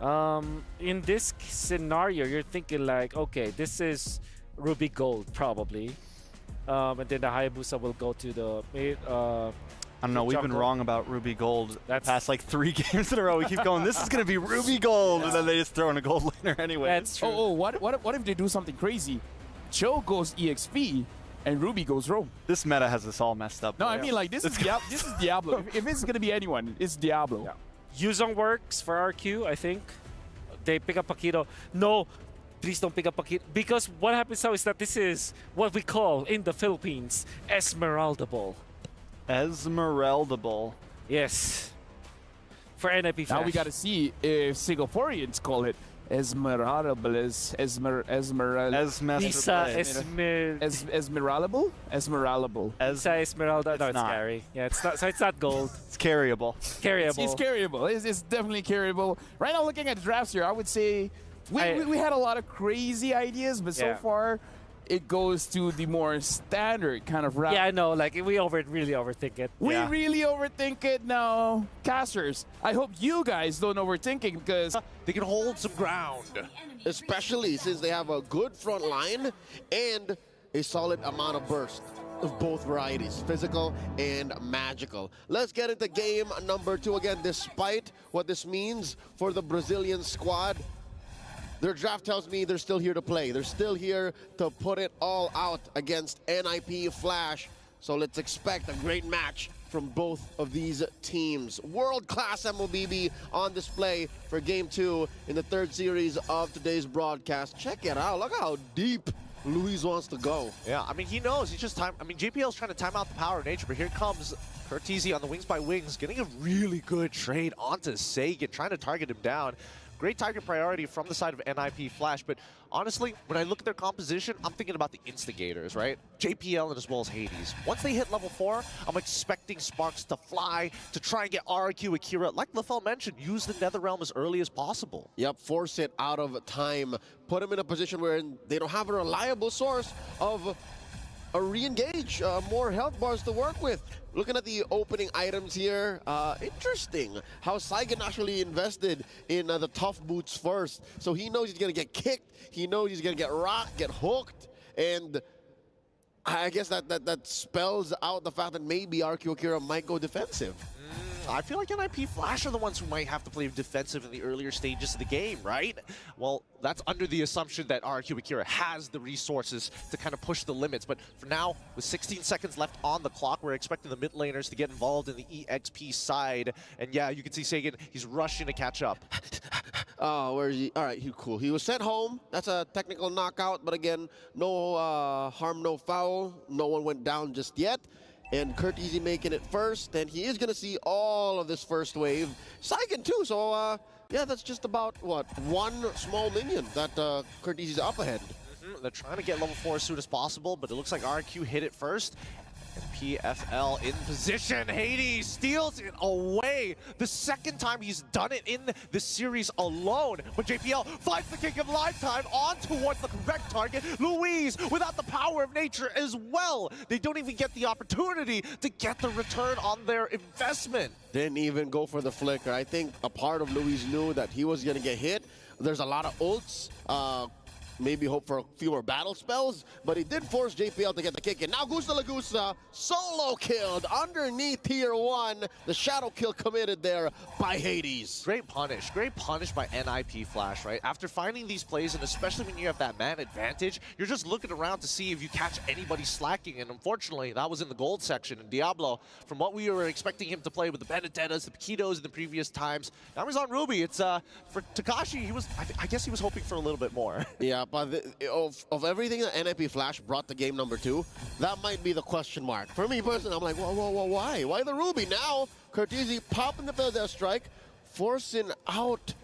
In this scenario, you're thinking like, okay, this is Ruby Gold probably, and then the Hayabusa will go to the I don't know, we've been wrong about Ruby Gold the past like 3 games in a row. We keep going, this is going to be Ruby Gold, and then they just throw in a gold laner anyway. That's true. What if they do something crazy? Cho goes EXP, and Ruby goes Roam. This meta has us all messed up. No, I mean like, this is Diablo. If it's going to be anyone, it's Diablo. Yeah. Yuzong works for RQ, I think. They pick up Paquito. No, please don't pick up Paquito. Because what happens now is that this is what we call in the Philippines Esmeralda Ball. Esmeralda Ball. Yes. For NIP Flash. Now we got to see if Singaporeans call it Esmeralable. Esmeralable? Isa Esmeralda. No, it's scary. Yeah, it's not. So it's not gold. It's carryable. Carryable. It's carryable. It's definitely carryable. Right now, looking at the drafts here, I would say we had a lot of crazy ideas, but so far it goes to the more standard kind of route. Yeah, I know. Like we really overthink it. We really overthink it now. Casters, I hope you guys don't overthink it because they can hold some ground, especially since they have a good front line and a solid amount of burst of both varieties, physical and magical. Let's get into game number 2 again. Despite what this means for the Brazilian squad, their draft tells me they're still here to play. They're still here to put it all out against NIP Flash. So let's expect a great match from both of these teams. World-class MLBB on display for Game 2 in the 3rd series of today's broadcast. Check it out. Look how deep Luis wants to go. Yeah, I mean, he knows. He's just time. I mean, JPL's trying to time out the power of nature, but here comes Curtizi on the Wings by Wings, getting a really good trade onto Sagan, trying to target him down. Great target priority from the side of NIP Flash, but honestly, when I look at their composition, I'm thinking about the instigators, right? JPL and as well as Hades. Once they hit level 4, I'm expecting Sparks to fly, to try and get RRQ AKIRA. Like Lefel mentioned, use the Netherrealm as early as possible. Yep, force it out of time. Put them in a position where they don't have a reliable source of a re-engage, more health bars to work with. Looking at the opening items here, interesting how Saigon actually invested in the tough boots first. So he knows he's gonna get kicked, he knows he's gonna get rocked, get hooked, and I guess that spells out the fact that maybe RRQ AKIRA might go defensive. I feel like NIP Flash are the ones who might have to play defensive in the earlier stages of the game, right? Well, that's under the assumption that RRQ AKIRA has the resources to kind of push the limits. But for now, with 16 seconds left on the clock, we're expecting the mid laners to get involved in the EXP side. And yeah, you can see Sagan, he's rushing to catch up. Oh, where is he? All right, cool. He was sent home. That's a technical knockout, but again, no harm, no foul. No one went down just yet. And Curtizi making it first, and he is going to see all of this first wave. Saigon too, so yeah, that's just about, what, 1 small minion that Curtizi's up ahead. They're trying to get level 4 as soon as possible, but it looks like RRQ hit it first. And PFL in position. Hades steals it away. The 2nd time he's done it in the series alone. But JPL finds the kick of lifetime on towards the correct target. Luis without the power of nature as well. They don't even get the opportunity to get the return on their investment. Didn't even go for the flicker. I think a part of Luis knew that he was going to get hit. There's a lot of ults. Maybe hope for a few more battle spells, but he did force JPL to get the kick in. Now Gusta Lagusa solo killed underneath tier 1. The shadow kill committed there by Hades. Great punish by NIP Flash, right? After finding these plays, and especially when you have that man advantage, you're just looking around to see if you catch anybody slacking, and unfortunately, that was in the gold section. And Diablo, from what we were expecting him to play with the Benedettas, the Paquitos in the previous times, now he's on Ruby. It's for Takashi, I guess he was hoping for a little bit more. Yeah. But of everything that NIP Flash brought to game number 2, that might be the question mark. For me personally, I'm like, whoa, why? Why the Ruby? Now, Curtizi popping the Death Strike, forcing out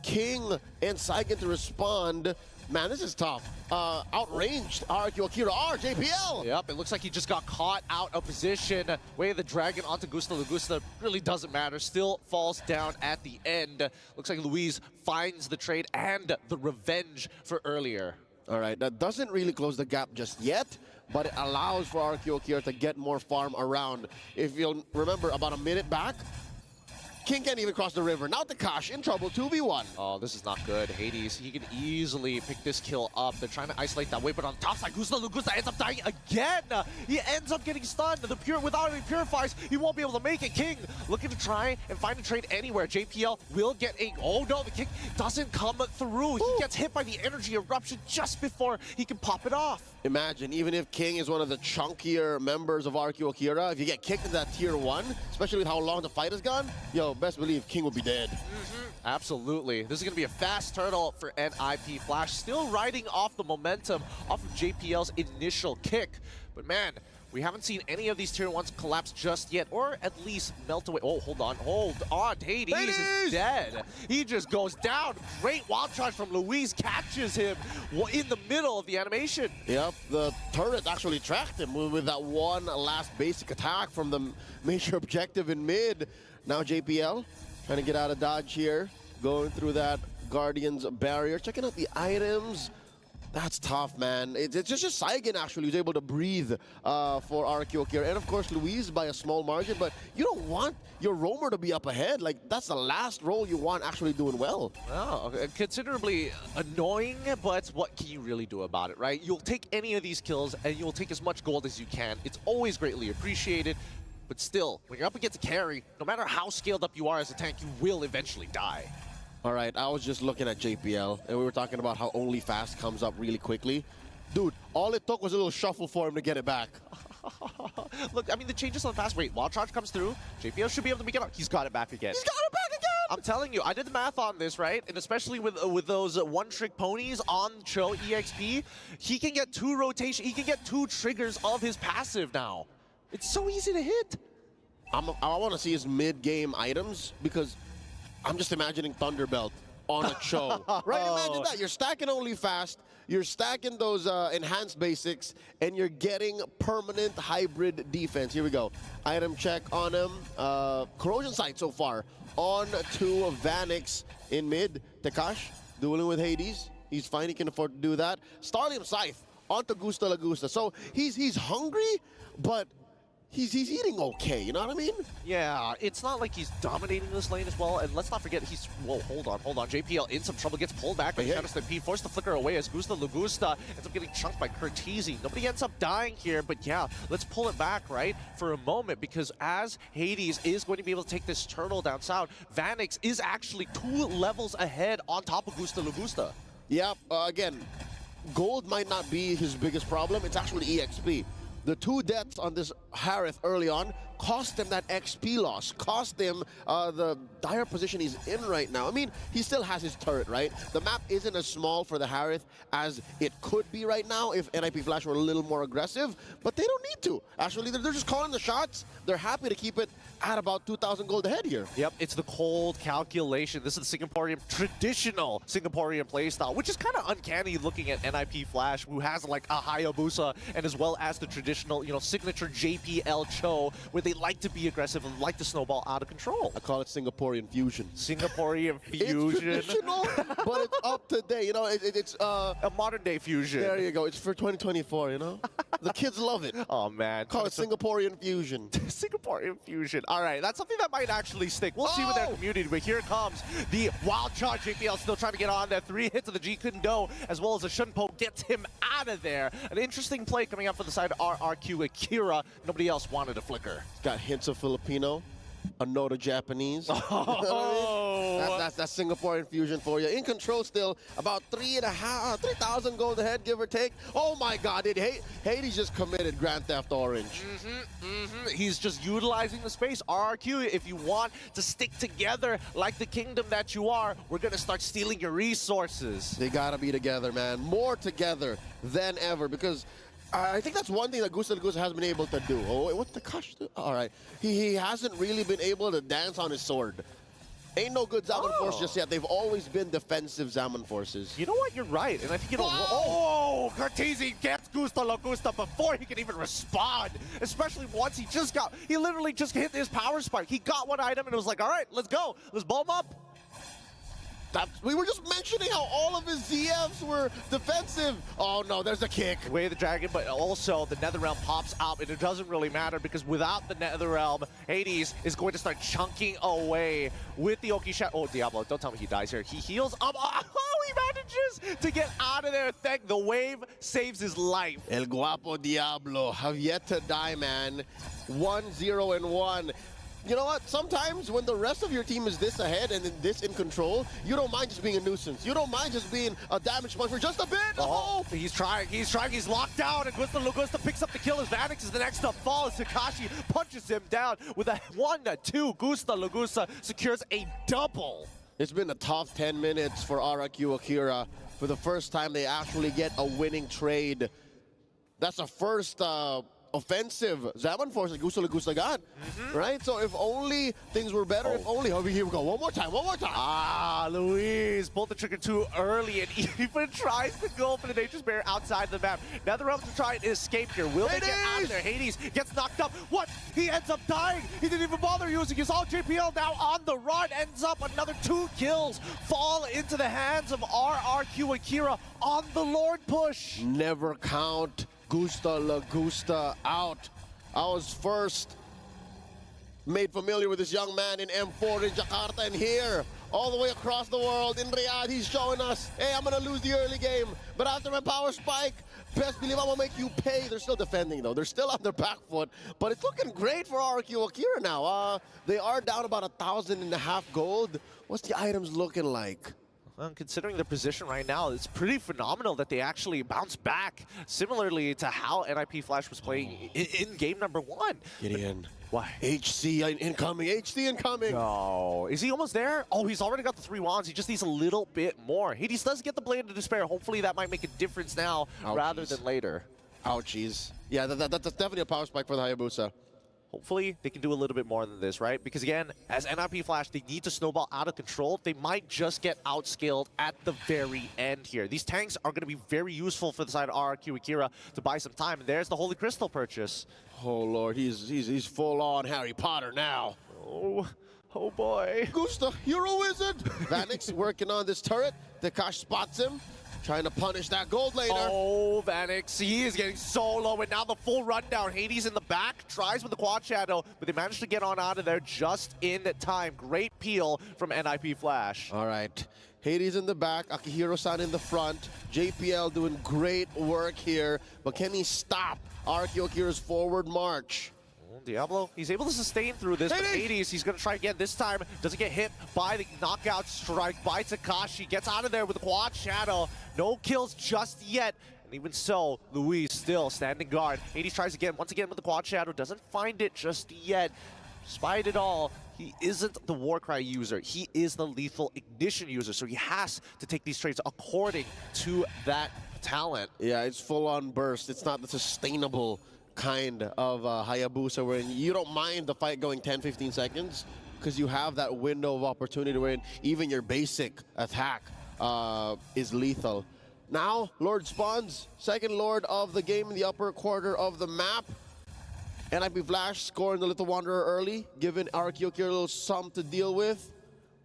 King and Saigon to respond. Man, this is tough. Outranged RRQ AKIRA, JPL. Yep, it looks like he just got caught out of position. Way of the dragon onto Gusta. Lagusta really doesn't matter. Still falls down at the end. Looks like Luis finds the trade and the revenge for earlier. All right, that doesn't really close the gap just yet, but it allows for RRQ AKIRA to get more farm around. If you'll remember, about a minute back, King can't even cross the river. Now Takash in trouble, 2v1. Oh, this is not good. Hades, he can easily pick this kill up. They're trying to isolate that way, but on top side, Lugusta ends up dying again. He ends up getting stunned. Without any purifiers, he won't be able to make it. King looking to try and find a trade anywhere. JPL will get a... Oh no, the King doesn't come through. He gets hit by the energy eruption just before he can pop it off. Imagine, even if King is one of the chunkier members of RRQ AKIRA, if you get kicked in that tier 1, especially with how long the fight has gone, yo, best believe King will be dead. Absolutely. This is going to be a fast turtle for NIP Flash. Still riding off the momentum off of JPL's initial kick. But man, we haven't seen any of these tier 1s collapse just yet, or at least melt away. Oh, hold on. Hades is dead. He just goes down. Great wild charge from Luis, catches him in the middle of the animation. Yep, the turret actually tracked him with that one last basic attack from the major objective in mid. Now JPL trying to get out of dodge here, going through that Guardian's barrier, checking out the items. That's tough, man. It's just Saigen actually who's able to breathe for RRQ AKIRA. And of course, Luis by a small margin, but you don't want your roamer to be up ahead. Like, that's the last role you want actually doing well. Oh, considerably annoying, but what can you really do about it, right? You'll take any of these kills and you'll take as much gold as you can. It's always greatly appreciated. But still, when you're up against a carry, no matter how scaled up you are as a tank, you will eventually die. All right, I was just looking at JPL, and we were talking about how only fast comes up really quickly. Dude, all it took was a little shuffle for him to get it back. Look, I mean, the changes on fast rate. Wild charge comes through. JPL should be able to make it up. He's got it back again. He's got it back again! I'm telling you, I did the math on this, right? And especially with those one-trick ponies on Cho EXP, he can get 2 rotation. He can get 2 triggers of his passive now. It's so easy to hit. I want to see his mid-game items because I'm just imagining Thunderbelt on a Cho. Right? Imagine that. You're stacking only fast, you're stacking those enhanced basics, and you're getting permanent hybrid defense. Here we go. Item check on him. Corrosion sight so far on to Vanix in mid. Takash dueling with Hades. He's fine. He can afford to do that. Starlium Scythe onto Gusta Lagusta. So he's hungry, but he's eating okay, you know what I mean? Yeah, it's not like he's dominating this lane as well, and let's not forget he's... Whoa, hold on. JPL in some trouble, gets pulled back by Shadow Stampede, forced to flicker away as Gusta Lagusta ends up getting chunked by Curtizi. Nobody ends up dying here, but yeah, let's pull it back, right, for a moment, because as Hades is going to be able to take this turtle down south, Vanix is actually 2 levels ahead on top of Gusta Lagusta. Yeah, again, gold might not be his biggest problem, it's actually EXP. The 2 deaths on this Harith early on cost him that XP loss, cost him the dire position he's in right now. I mean, he still has his turret, right? The map isn't as small for the Harith as it could be right now if NIP Flash were a little more aggressive, but they don't need to. Actually, they're just calling the shots. They're happy to keep it at about 2,000 gold ahead here. Yep, it's the cold calculation. This is the Singaporean, traditional Singaporean playstyle, which is kind of uncanny looking at NIP Flash, who has like a Hayabusa, and as well as the traditional, you know, signature JPL Cho, where they like to be aggressive and like to snowball out of control. I call it Singaporean fusion. Singaporean fusion. It's traditional, but it's up to date. You know, it's a modern day fusion. There you go. It's for 2024. You know, the kids love it. Oh man, call it Singaporean fusion. Singaporean fusion. All right, that's something that might actually stick. We'll see with their community. But here comes the wild charge. JPL still trying to get on there. 3 hits of the G couldn't go, as well as a Shunpo gets him out of there. An interesting play coming up for the side of RRQ AKIRA. Nobody else wanted to flicker. Got hints of Filipino, a note of Japanese. That's Singaporean fusion for you. In control still, about 3,000 gold ahead, give or take. Oh my God, Hades just committed Grand Theft Orange. He's just utilizing the space. RRQ, if you want to stick together like the kingdom that you are, we're gonna start stealing your resources. They gotta be together, man. More together than ever, because I think that's one thing that Gusta Lagusta has been able to do. Oh, what the gosh? All right. He hasn't really been able to dance on his sword. Ain't no good Zaman Force just yet. They've always been defensive Zaman Forces. You know what? You're right. And I think, you know, oh, Curtizi gets Gusta Lagusta before he can even respond. Especially once he literally just hit his power spike. He got one item and it was like, all right, let's go. Let's blow him up. We were just mentioning how all of his ZFs were defensive. Oh no, there's a kick. Way of the Dragon, but also the Netherrealm pops out, and it doesn't really matter because without the Netherrealm, Hades is going to start chunking away with the Oki Shadow. Oh, Diablo, don't tell me he dies here. He heals up. Oh, he manages to get out of there. Thank the wave saves his life. El Guapo Diablo have yet to die, man. 1-0-1. You know what? Sometimes when the rest of your team is this ahead and this in control, you don't mind just being a nuisance. You don't mind just being a damage point for just a bit. Oh, he's trying, he's locked down, and Gusta Lugusta picks up the kill as Vanix is the next to fall as Takashi punches him down with a 1-2. Gusta Lugusta secures a double. It's been a tough 10 minutes for RRQ AKIRA. For the first time, they actually get a winning trade. That's the first offensive Zaman force that Gusta Lugusta got, right? So if only things were better, if only, here we go, one more time. Ah, Luis pulled the trigger too early and even tries to go for the Nature's Barrier outside the map. Netherrealm to try and escape here. Will they get out of there? Hades gets knocked up. What? He ends up dying. He didn't even bother using his all JPL now on the run. Ends up another 2 kills fall into the hands of RRQ AKIRA on the Lord push. Never count Gusta Lugusta out. I was first made familiar with this young man in M4 in Jakarta, and here, all the way across the world in Riyadh, he's showing us, hey, I'm gonna lose the early game, but after my power spike, best believe I'm gonna make you pay. They're still defending though. They're still on their back foot, but it's looking great for RRQ AKIRA now. They are down about 1,500 gold. What's the items looking like? Well, considering their position right now, it's pretty phenomenal that they actually bounce back, similarly to how NIP Flash was playing in game number 1. Gideon. Why? HC incoming, HC incoming. No. Is he almost there? Oh, he's already got the 3 wands. He just needs a little bit more. Hades does get the Blade of Despair. Hopefully that might make a difference now rather than later. Ouchies. Yeah, that's definitely a power spike for the Hayabusa. Hopefully, they can do a little bit more than this, right? Because again, as NIP Flash, they need to snowball out of control. They might just get outscaled at the very end here. These tanks are going to be very useful for the side of RRQ AKIRA to buy some time. And there's the Holy Crystal purchase. Oh, Lord, he's full on Harry Potter now. Oh boy. Gusta, you're a wizard. Vanix working on this turret. Takash spots him. Trying to punish that gold laner. Oh, Vanix, he is getting so low, and now the full rundown. Hades in the back, tries with the quad shadow, but they managed to get on out of there just in time. Great peel from NIP Flash. All right, Hades in the back, Akihiro-san in the front. JPL doing great work here, but can he stop RRQ AKIRA's forward march? Diablo, he's able to sustain through this, but Hades, he's going to try again. This time, doesn't get hit by the knockout strike by Takashi. Gets out of there with the quad shadow. No kills just yet. And even so, Luis still standing guard. Hades tries again, once again with the quad shadow. Doesn't find it just yet. Despite it all, he isn't the Warcry user. He is the Lethal Ignition user, so he has to take these trades according to that talent. Yeah, it's full-on burst. It's not the sustainable kind of Hayabusa where you don't mind the fight going 10-15 seconds because you have that window of opportunity where even your basic attack is lethal. Now, Lord spawns, second Lord of the game in the upper quarter of the map. NIP Flash scoring the Little Wanderer early, giving RRQ AKIRA a little sum to deal with.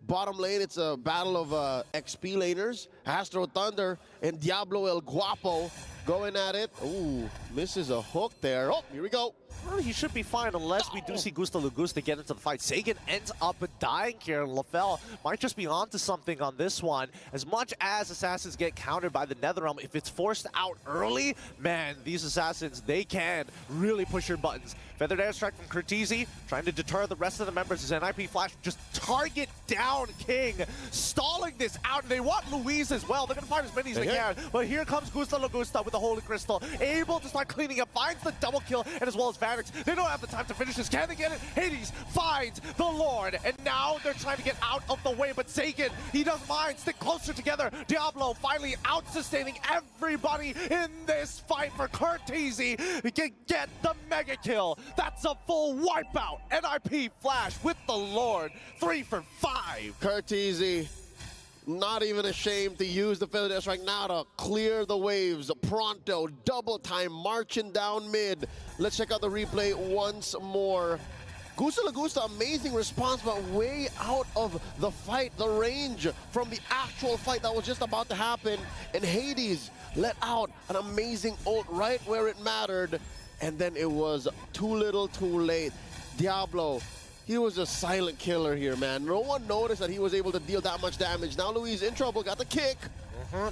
Bottom lane, it's a battle of XP laners. Astro Thunder and Diablo El Guapo going at it. Ooh, misses a hook there. Oh, here we go. Well, he should be fine unless we do see Gusta Lugusta get into the fight. Sagan ends up dying here, and LaFell might just be onto something on this one. As much as Assassins get countered by the Netherrealm, if it's forced out early, man, these Assassins, they can really push your buttons. Feathered Airstrike from Curtizi, trying to deter the rest of the members as NIP Flash just target down King, stalling this out, and they want Luis as well. They're going to find as many as they can, but here comes Gusta Lugusta with the Holy Crystal, able to start cleaning up, finds the double kill, and as well as Vanix. They don't have the time to finish this. Can they get it? Hades finds the Lord, and now they're trying to get out of the way, but Sagan, he doesn't mind. Stick closer together. Diablo finally out-sustaining everybody in this fight for Curtizi. He can get the mega kill. That's a full wipeout. NIP Flash with the Lord. 3 for 5. Curtizi not even ashamed to use the Feather Dash right now to clear the waves. Pronto, double time, marching down mid. Let's check out the replay once more. Gusta Lagusta, amazing response, but way out of the fight, the range from the actual fight that was just about to happen. And Hades let out an amazing ult right where it mattered. And then it was too little, too late. Diablo, he was a silent killer here, man. No one noticed that he was able to deal that much damage. Now Luis in trouble, got the kick.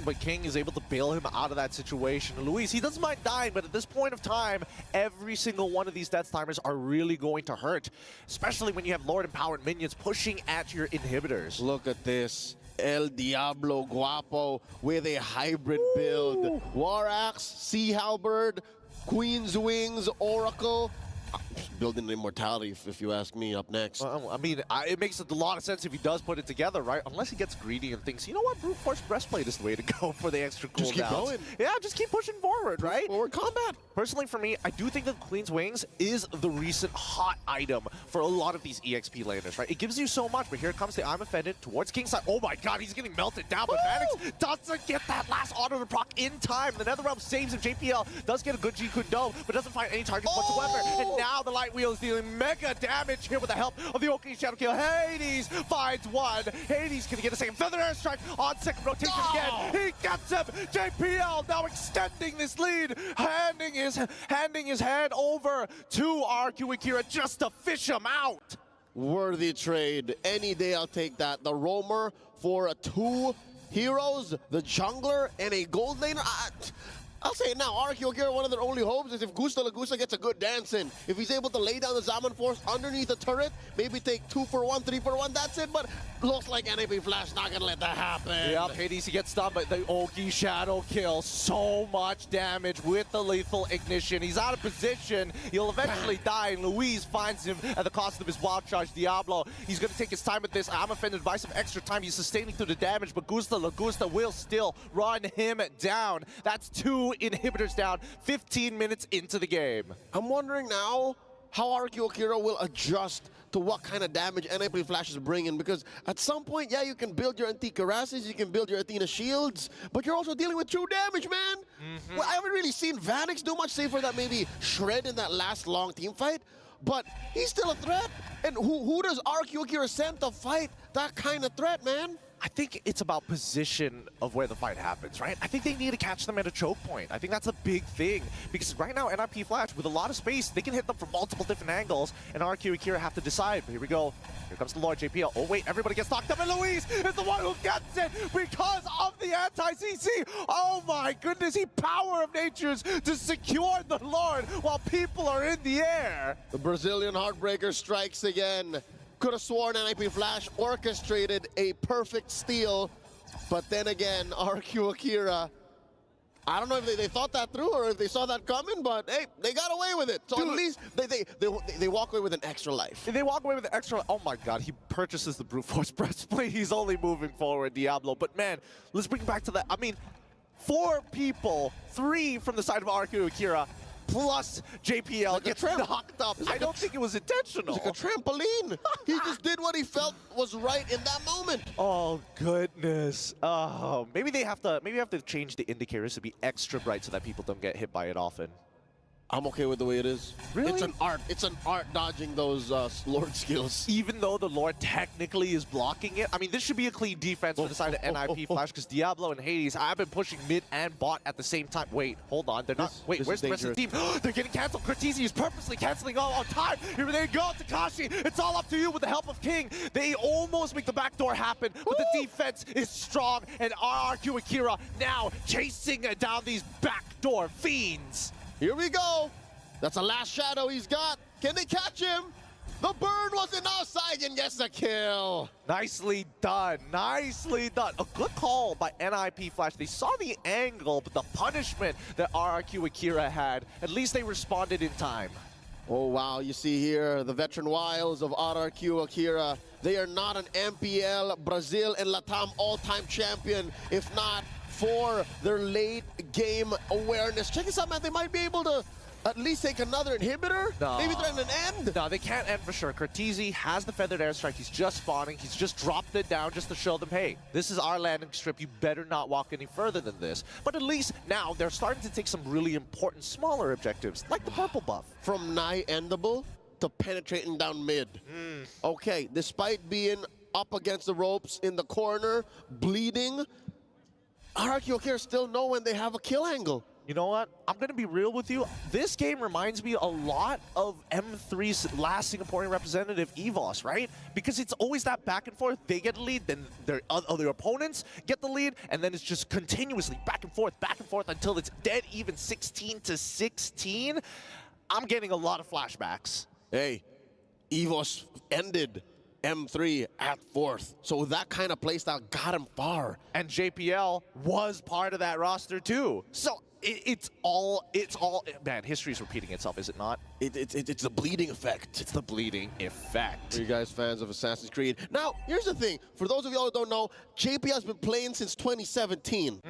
But King is able to bail him out of that situation. Luis, he doesn't mind dying, but at this point of time, every single one of these death timers are really going to hurt, especially when you have Lord Empowered minions pushing at your inhibitors. Look at this. El Diablo Guapo with a hybrid build. War Axe, Sea Halberd, Queen's Wings, Oracle. Building immortality, if you ask me, up next. Well, I mean, it makes a lot of sense if he does put it together, right? Unless he gets greedy and thinks, you know what, Brute Force Breastplate is the way to go for the extra cooldowns. Just keep going. Yeah, just keep pushing forward, right? Forward combat. Personally, for me, I do think that Queen's Wings is the recent hot item for a lot of these EXP laners, right? It gives you so much, but here comes the I'm Offended towards Kingside. Oh my god, he's getting melted down, but Vanix doesn't get that last auto to proc in time. The Netherrealm saves him. JPL does get a good G-Kun Dome, but doesn't find any targets whatsoever. And now the Light Wheel is dealing mega damage here with the help of the Oki Shadow Kill. Hades finds one. Hades can get a second Feather Airstrike on second rotation again. He gets him. JPL now extending this lead, handing his hand over to RRQ AKIRA just to fish him out. Worthy trade. Any day I'll take that. The roamer for 2 heroes, the jungler, and a gold laner. I'll say it now, RRQ AKIRA, one of their only hopes is if Gusta Lagusta gets a good dance in. If he's able to lay down the Zaman Force underneath the turret, maybe take 2 for 1, 3 for 1, that's it. But looks like NAP Flash not gonna let that happen. Yep, Hades, he gets stunned, but the Oki Shadow Kill. So much damage with the lethal ignition. He's out of position. He'll eventually die, and Luis finds him at the cost of his wild charge. Diablo, he's gonna take his time with this. I'm offended by some extra time. He's sustaining through the damage, but Gusta Lagusta will still run him down. That's 2 inhibitors down, 15 minutes into the game. I'm wondering now how RRQ AKIRA will adjust to what kind of damage NAP Flash is bringing, because at some point, yeah, you can build your Antique Cuirasses, you can build your Athena Shields, but you're also dealing with true damage, man. Well, I haven't really seen Vanix do much, save for that maybe Shred in that last long team fight, but he's still a threat. And who does RRQ AKIRA send to fight that kind of threat, man? I think it's about position of where the fight happens, right? I think they need to catch them at a choke point. I think that's a big thing, because right now, NIP Flash, with a lot of space, they can hit them from multiple different angles, and RRQ AKIRA have to decide. But here we go. Here comes the Lord JPL. Oh, wait, everybody gets knocked up, and Luis is the one who gets it because of the anti-CC. Oh, my goodness, he Power of Natures to secure the Lord while people are in the air. The Brazilian Heartbreaker strikes again. Could have sworn NIP Flash orchestrated a perfect steal, but then again, RRQ AKIRA, I don't know if they thought that through or if they saw that coming, but hey, they got away with it. So dude, at least they walk away with an extra life. They walk away with an extra, oh my god, he purchases the Brute Force Breastplate. He's only moving forward, Diablo. But man, let's bring it back to that. I mean, 4 people, 3 from the side of RRQ AKIRA, plus JPL like gets knocked up. I don't think it was intentional. It's like a trampoline. He just did what he felt was right in that moment. Oh goodness. Oh, maybe they have to change the indicators to be extra bright so that people don't get hit by it often. I'm okay with the way it is. Really? It's an art. It's an art dodging those Lord skills. Even though the Lord technically is blocking it, I mean, this should be a clean defense for the side of NIP Flash, because Diablo and Hades have been pushing mid and bot at the same time. Wait, hold on. They're not. Wait, where's the rest of the team? They're getting canceled. Cortese is purposely canceling all on time. Here they go, Takashi. It's all up to you with the help of King. They almost make the backdoor happen, but the defense is strong, and RRQ AKIRA now chasing down these backdoor fiends. Here we go. That's the last shadow he's got. Can they catch him? The burn wasn't outside and gets a kill. Nicely done. Nicely done. A good call by NIP Flash. They saw the angle, but the punishment that RRQ AKIRA had, at least they responded in time. Oh, wow. You see here the veteran wiles of RRQ AKIRA. They are not an MPL, Brazil, and Latam all-time champion, if not for their late game awareness. Check this out, man. They might be able to at least take another inhibitor? No. Maybe threaten an end? No, they can't end for sure. Cortese has the Feathered Airstrike. He's just spawning. He's just dropped it down just to show them, hey, this is our landing strip. You better not walk any further than this. But at least now they're starting to take some really important smaller objectives, like the purple buff. From nigh endable to penetrating down mid. Okay, despite being up against the ropes in the corner, bleeding, RRQ AKIRA still know when they have a kill angle. You know what? I'm going to be real with you. This game reminds me a lot of M3's last Singaporean representative, EVOS, right? Because it's always that back and forth. They get the lead, then their other opponents get the lead, and then it's just continuously back and forth until it's dead even 16-16. I'm getting a lot of flashbacks. Hey, EVOS ended M3 at 4th. So that kind of playstyle got him far. And JPL was part of that roster too. So it's all, man, history is repeating itself, is it not? It's the bleeding effect. It's the bleeding effect. Are you guys fans of Assassin's Creed? Now, here's the thing. For those of y'all who don't know, JPL's been playing since 2017.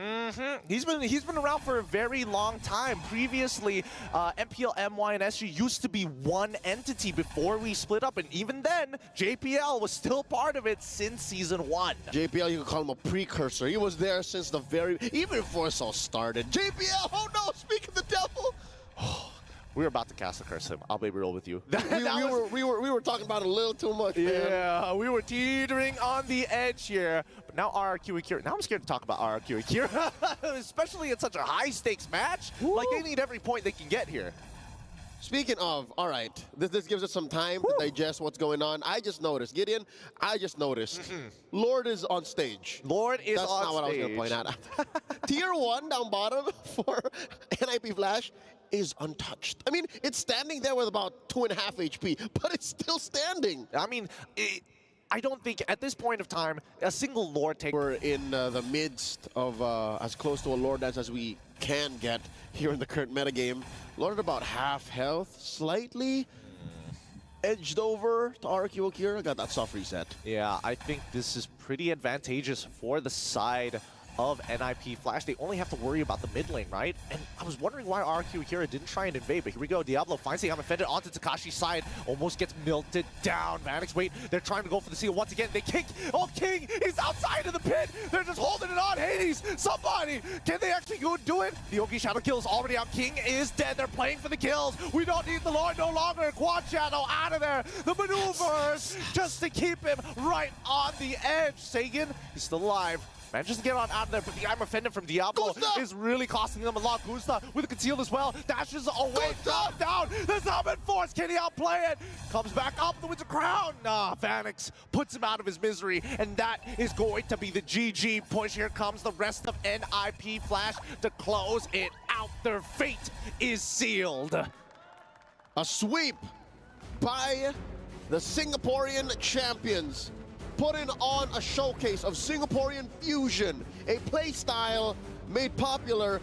He's been around for a very long time. Previously, MPL, MY, and SG used to be one entity before we split up, and even then, JPL was still part of it since Season 1. JPL, you can call him a precursor. He was there since the even before it all started. JPL, oh no, speak of the devil. We were about to cast a curse him. I'll be real with you. we were talking about it a little too much, man. Yeah, we were teetering on the edge here. But now RRQ AKIRA. Now I'm scared to talk about RRQ AKIRA, especially in such a high-stakes match. Woo. Like, they need every point they can get here. Speaking of, all right, this gives us some time to digest what's going on. I just noticed, Gideon, Lord is on stage. Lord is That's on not what I was stage. going to point out. Tier 1 down bottom for NIP Flash is untouched. I mean, it's standing there with about 2.5 HP, but it's still standing. I mean, I don't think at this point of time, a single Lord take... We're in the midst of as close to a Lord dance as we can get here in the current metagame. Lord at about half health, slightly edged over to RRQ AKIRA. Got that soft reset. Yeah, I think this is pretty advantageous for the side of NIP Flash. They only have to worry about the mid lane, right? And I was wondering why RRQ AKIRA didn't try and invade, but here we go. Diablo finds the offended onto Takashi's side, almost gets melted down. Vanix, wait, they're trying to go for the seal once again. They kick. Oh, King is outside of the pit. They're just holding it on. Hades, somebody, can they actually go do it? The Ogi Shadow kill is already out. King is dead. They're playing for the kills. We don't need the Lord no longer. Quad Shadow out of there. The maneuvers just to keep him right on the edge. Sagan is still alive. Manages to get on out of there, but the I'm offended from Diablo is really costing them a lot. Gusta with a conceal as well. Dashes away, drops down. The Summon Force, can he outplay it? Comes back up the Winter Crown. Nah, Vanix puts him out of his misery, and that is going to be the GG push. Here comes the rest of NIP Flash to close it out. Their fate is sealed. A sweep by the Singaporean champions, putting on a showcase of Singaporean fusion, a playstyle made popular